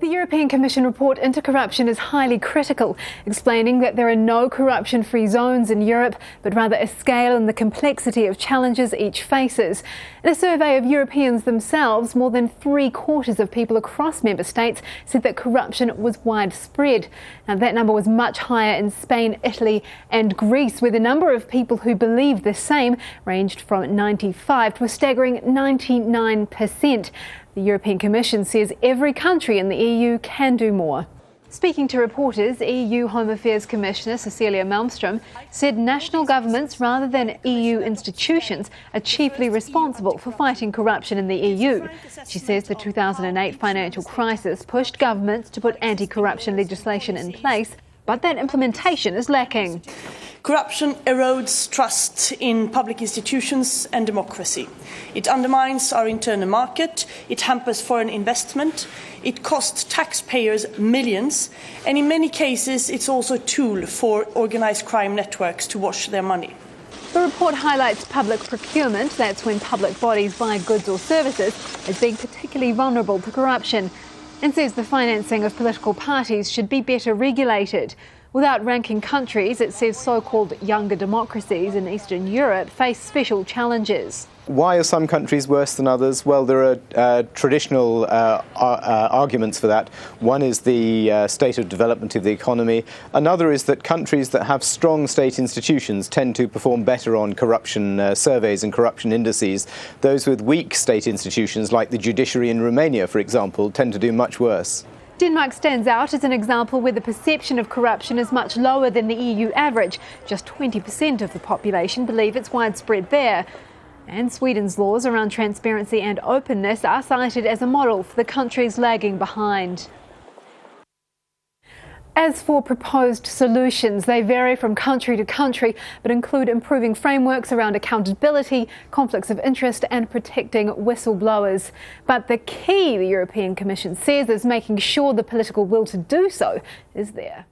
The European Commission report into corruption is highly critical, explaining that there are no corruption-free zones in Europe, but rather a scale and the complexity of challenges each faces. In a survey of Europeans themselves, more than 3/4 of people across member states said that corruption was widespread. Now, that number was much higher in Spain, Italy and Greece, where the number of people who believed the same ranged from 95 to a staggering 99%. The European Commission says every country in the EU can do more. Speaking to reporters, EU Home Affairs Commissioner Cecilia Malmström said national governments rather than EU institutions are chiefly responsible for fighting corruption in the EU. She says the 2008 financial crisis pushed governments to put anti-corruption legislation in place, but that implementation is lacking. Corruption erodes trust in public institutions and democracy. It undermines our internal market, it hampers foreign investment, it costs taxpayers millions, and in many cases it's also a tool for organised crime networks to wash their money. The report highlights public procurement, that's when public bodies buy goods or services, as being particularly vulnerable to corruption, and says the financing of political parties should be better regulated. Without ranking countries, it says so-called younger democracies in Eastern Europe face special challenges. Why are some countries worse than others? Well, there are traditional arguments for that. One is the state of development of the economy. Another is that countries that have strong state institutions tend to perform better on corruption surveys and corruption indices. Those with weak state institutions, like the judiciary in Romania, for example, tend to do much worse. Denmark stands out as an example where the perception of corruption is much lower than the EU average. Just 20% of the population believe it's widespread there. And Sweden's laws around transparency and openness are cited as a model for the countries lagging behind. As for proposed solutions, they vary from country to country, but include improving frameworks around accountability, conflicts of interest and protecting whistleblowers. But the key, the European Commission says, is making sure the political will to do so is there.